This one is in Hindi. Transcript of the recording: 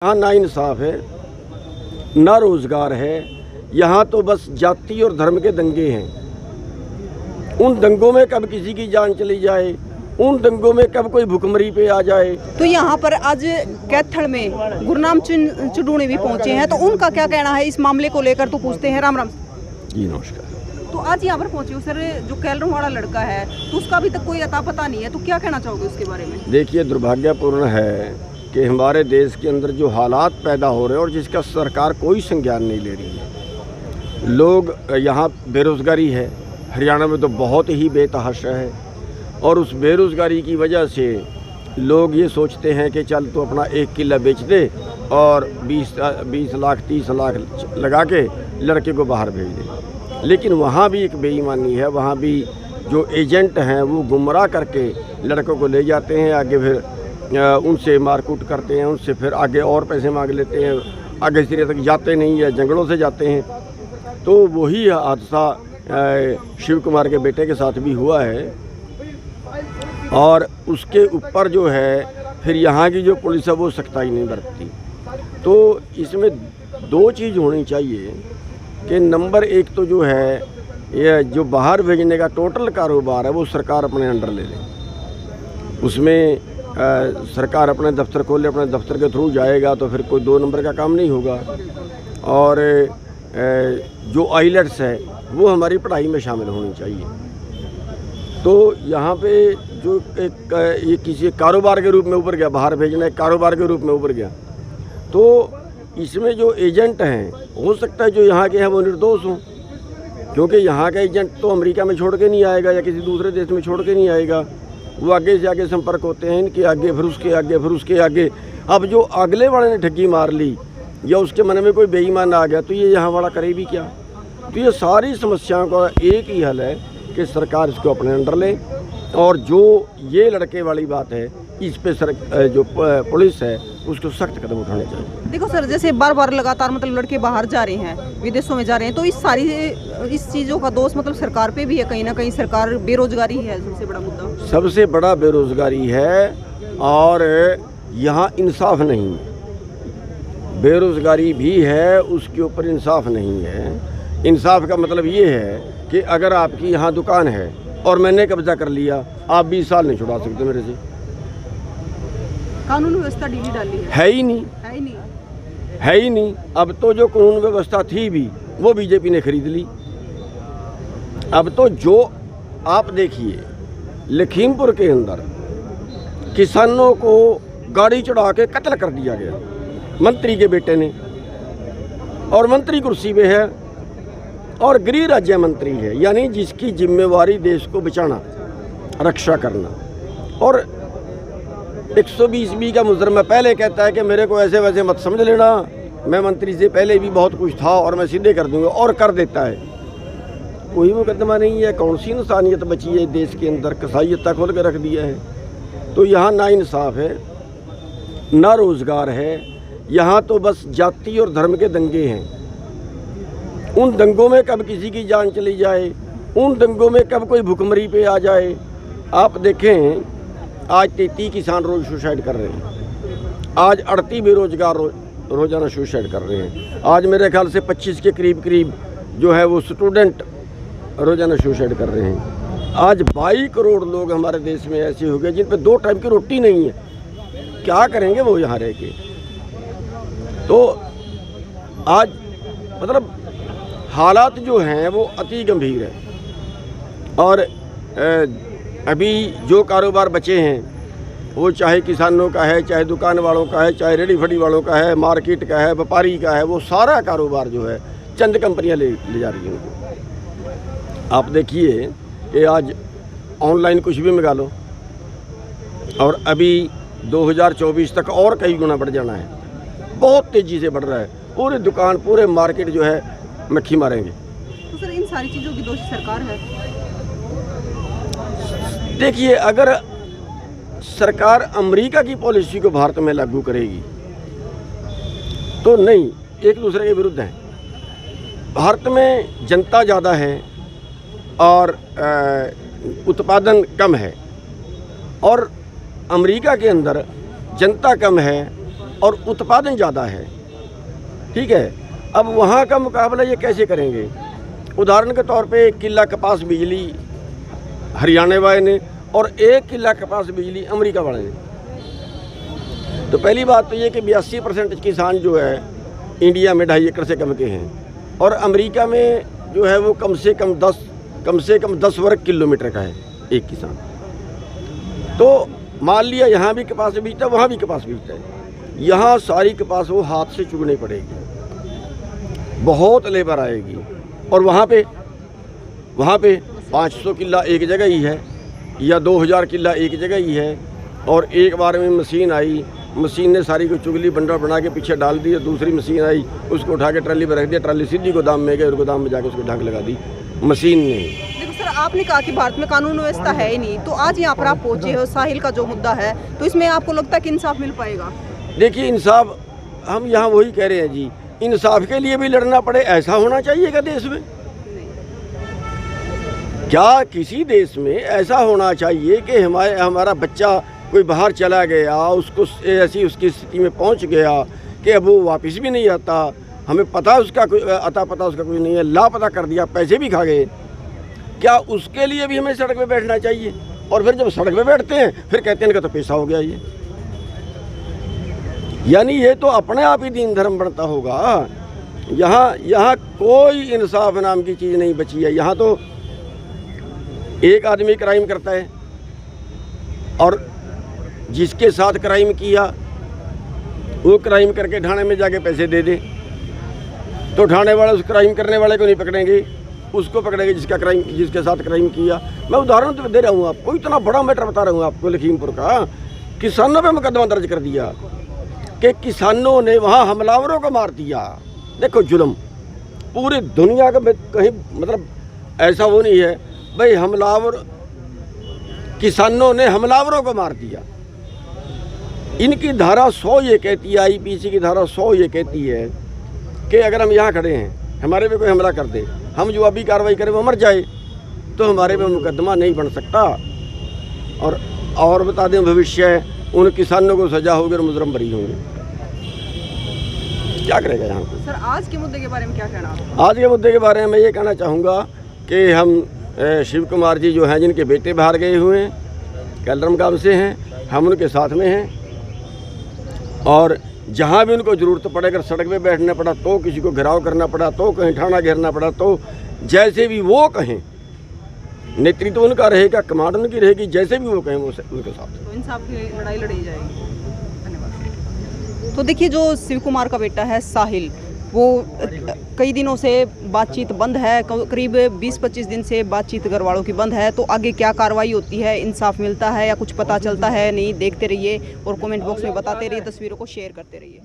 यहाँ ना इंसाफ है, ना रोज़गार है। यहाँ तो बस जाति और धर्म के दंगे हैं। उन दंगों में कब किसी की जान चली जाए, उन दंगों में कब कोई भुखमरी पे आ जाए। तो यहाँ पर आज कैथल में गुरनाम चुडूणी भी पहुँचे हैं, तो उनका क्या कहना है इस मामले को लेकर, तो पूछते हैं। राम राम जी नमस्कार। तो आज यहाँ पर पहुँचे हो सर, जो कैलरों वाला लड़का है तो उसका अभी तक कोई अता पता नहीं है, तो क्या कहना चाहोगे उसके बारे में? देखिए, दुर्भाग्यपूर्ण है कि हमारे देश के अंदर जो हालात पैदा हो रहे हैं और जिसका सरकार कोई संज्ञान नहीं ले रही है। लोग यहाँ बेरोज़गारी है, हरियाणा में तो बहुत ही बेतहाशा है, और उस बेरोज़गारी की वजह से लोग ये सोचते हैं कि चल तो अपना 1 किला बेच दे और 20 लाख 30 लाख लगा के लड़के को बाहर भेज दे। लेकिन वहाँ भी एक बेईमानी है, वहाँ भी जो एजेंट हैं वो गुमराह करके लड़कों को ले जाते हैं, आगे फिर उनसे मारकूट करते हैं, उनसे फिर आगे और पैसे मांग लेते हैं, आगे सिरे तक जाते नहीं है, जंगलों से जाते हैं। तो वही हादसा शिव कुमार के बेटे के साथ भी हुआ है, और उसके ऊपर जो है फिर यहाँ की जो पुलिस है वो सख्ताई नहीं बरतती। तो इसमें 2 चीज़ होनी चाहिए कि नंबर 1 तो जो है ये जो बाहर भेजने का टोटल कारोबार है वो सरकार अपने अंडर ले ले। उसमें सरकार अपने दफ्तर खोले, अपने दफ्तर के थ्रू जाएगा तो फिर कोई 2 नंबर का काम नहीं होगा। और जो आइलेट्स है वो हमारी पढ़ाई में शामिल होनी चाहिए। तो यहाँ पे जो एक ये किसी कारोबार के रूप में उभर गया, बाहर भेजना एक कारोबार के रूप में उभर गया, तो इसमें जो एजेंट हैं हो सकता है जो यहाँ के हैं वो निर्दोष हों, क्योंकि यहाँ का एजेंट तो अमेरिका में छोड़ के नहीं आएगा या किसी दूसरे देश में छोड़ के नहीं आएगा। वो आगे से आगे संपर्क होते हैं, इनके आगे फिर उसके आगे फिर उसके आगे। अब जो अगले वाले ने ठगी मार ली या उसके मन में कोई बेईमान आ गया तो ये यहाँ वाला करे भी क्या। तो ये सारी समस्याओं का एक ही हल है कि सरकार इसको अपने अंडर ले, और जो ये लड़के वाली बात है इस पे जो पुलिस है उसको सख्त कदम उठाने चाहिए। देखो सर, जैसे बार बार लगातार मतलब लड़के बाहर जा रहे हैं, विदेशों में जा रहे हैं, तो इस चीज़ों का दोष मतलब सरकार पे भी है कहीं ना कहीं। सरकार बेरोजगारी है सबसे बड़ा मुद्दा, सबसे बड़ा बेरोजगारी है, और यहाँ इंसाफ नहीं है। बेरोजगारी भी है, उसके ऊपर इंसाफ नहीं है। इंसाफ का मतलब ये है कि अगर आपकी यहाँ दुकान है और मैंने कब्जा कर लिया, आप 20 साल नहीं छुड़ा सकते मेरे से। कानून व्यवस्था ढीली डाली है ही नहीं, है ही नहीं। अब तो जो कानून व्यवस्था थी भी वो बीजेपी ने खरीद ली। अब तो जो आप देखिए, लखीमपुर के अंदर किसानों को गाड़ी चढ़ा के कत्ल कर दिया गया मंत्री के बेटे ने, और मंत्री कुर्सी पे है और गृह राज्य मंत्री है, यानी जिसकी जिम्मेवारी देश को बचाना, रक्षा करना। और 120B का मुजरिम पहले कहता है कि मेरे को ऐसे वैसे मत समझ लेना, मैं मंत्री से पहले भी बहुत कुछ था और मैं सीधे कर दूंगा, और कर देता है। कोई मुकदमा नहीं है। कौन सी इंसानियत बची है देश के अंदर? कसाईयत खोल के रख दिया है। तो यहाँ ना इंसाफ है, ना रोज़गार है। यहाँ तो बस जाति और धर्म के दंगे हैं। उन दंगों में कब किसी की जान चली जाए, उन दंगों में कब कोई भुखमरी पे आ जाए। आप देखें, आज 33 किसान रोज सुसाइड कर रहे हैं, आज 38 बेरोजगार रोजाना सुसाइड कर रहे हैं, आज मेरे ख्याल से 25 के करीब जो है वो स्टूडेंट रोजाना सुसाइड कर रहे हैं। आज 22 करोड़ लोग हमारे देश में ऐसे हो गए जिन पे 2 टाइम की रोटी नहीं है। क्या करेंगे वो यहाँ रह के? तो आज मतलब हालात जो हैं वो अति गंभीर है। और अभी जो कारोबार बचे हैं वो चाहे किसानों का है, चाहे दुकान वालों का है, चाहे रेडी फड़ी वालों का है, मार्केट का है, व्यापारी का है, वो सारा कारोबार जो है चंद कंपनियां ले जा रही हैं उनको। आप देखिए कि आज ऑनलाइन कुछ भी मंगा लो, और अभी 2024 तक और कई गुना बढ़ जाना है। बहुत तेज़ी से बढ़ रहा है। पूरी दुकान, पूरे मार्केट जो है मक्खी मारेंगे। तो सर इन सारी चीज़ों की दोषी सरकार है। देखिए, अगर सरकार अमेरिका की पॉलिसी को भारत में लागू करेगी तो नहीं, एक दूसरे के विरुद्ध है। भारत में जनता ज़्यादा है और उत्पादन कम है, और अमेरिका के अंदर जनता कम है और उत्पादन ज़्यादा है, ठीक है। अब वहाँ का मुकाबला ये कैसे करेंगे? उदाहरण के तौर पे 1 किला कपास बिजली हरियाणा वाले ने और 1 किला कपास बिजली अमेरिका वाले ने। तो पहली बात तो ये कि 82% किसान जो है इंडिया में 2.5 एकड़ से कम के हैं और अमेरिका में जो है वो कम से कम 10 वर्ग किलोमीटर का है एक किसान। तो मान लिया यहाँ भी कपास बीजता है, वहाँ भी कपास बीजता है, यहाँ सारी कपास वो हाथ से चुगनी पड़ेगी, बहुत लेबर आएगी। और वहाँ पे 500 किला एक जगह ही है या 2000 किला एक जगह ही है, और एक बार में मशीन आई, मशीन ने सारी को चुगली बंडल बना के पीछे डाल दी, दूसरी मशीन आई उसको उठा के ट्राली पर रख दिया, ट्राली सीधी गोदाम में गई और गोदाम में जाके उसको ढाक लगा दी मशीन ने। देखो सर, आपने कहा कि भारत में कानून व्यवस्था है ही नहीं, तो आज यहाँ पर आप पहुँचे हो, साहिल का जो मुद्दा है, तो इसमें आपको लगता है कि इंसाफ मिल पाएगा? देखिए, इंसाफ हम यहाँ वही कह रहे हैं जी, इंसाफ के लिए भी लड़ना पड़े, ऐसा होना चाहिए क्या देश में? क्या किसी देश में ऐसा होना चाहिए कि हमारा बच्चा कोई बाहर चला गया, उसको ऐसी उसकी स्थिति में पहुंच गया कि अब वो वापस भी नहीं आता, हमें पता उसका कोई अता पता उसका कोई नहीं है, लापता कर दिया, पैसे भी खा गए, क्या उसके लिए भी हमें सड़क पे बैठना चाहिए? और फिर जब सड़क पे बैठते हैं फिर कहते हैं इनका तो पैसा हो गया ये। यानी ये तो अपने आप ही दीन धर्म बनता होगा। यहाँ कोई इंसाफ नाम की चीज़ नहीं बची है। यहाँ तो एक आदमी क्राइम करता है और जिसके साथ क्राइम किया वो क्राइम करके थाने में जाके पैसे दे दे, तो थाने वाले उस क्राइम करने वाले को नहीं पकड़ेंगे, उसको पकड़ेंगे जिसके साथ क्राइम किया। मैं उदाहरण तो दे रहा हूँ आपको, इतना बड़ा मैटर बता रहा हूँ आपको। लखीमपुर का किसानों पे मुकदमा दर्ज कर दिया कि किसानों ने वहाँ हमलावरों को मार दिया। देखो जुल्म, पूरी दुनिया का कहीं मतलब ऐसा वो नहीं है भाई, हमलावर किसानों ने हमलावरों को मार दिया। इनकी धारा 100 ये कहती है, आईपीसी की धारा 100 ये कहती है कि अगर हम यहाँ खड़े हैं, हमारे पे कोई हमला कर दे, हम जो अभी कार्रवाई करें वो मर जाए, तो हमारे पे मुकदमा नहीं बन सकता। और बता दें, भविष्य उन किसानों को सजा होगी और मुजरम बरी होंगे। क्या करेगा यहाँ पे? सर, आज के मुद्दे के बारे में क्या कहना है? आज के मुद्दे के बारे में मैं ये कहना चाहूँगा कि हम शिव कुमार जी जो हैं, जिनके बेटे बाहर गए हुए हैं, कलरम गांव से हैं, हम उनके साथ में हैं, और जहाँ भी उनको ज़रूरत पड़े, अगर सड़क पे बैठना पड़ा तो, किसी को घेराव करना पड़ा तो, कहीं थाना घेरना पड़ा तो, जैसे भी वो कहें, नेतृत्व उनका रहेगा, कमांड उनकी रहेगी, जैसे भी वो कहें वो उनके साथ। तो इंसाफ की लड़ाई लड़ी जाएगी। धन्यवाद। तो देखिए, जो शिव कुमार का बेटा है साहिल, वो कई दिनों से बातचीत बंद है, करीब 20-25 दिन से बातचीत घर वालों की बंद है। तो आगे क्या कार्रवाई होती है, इंसाफ मिलता है या कुछ पता चलता है, नहीं, देखते रहिए और कमेंट बॉक्स में बताते रहिए, तस्वीरों को शेयर करते रहिए।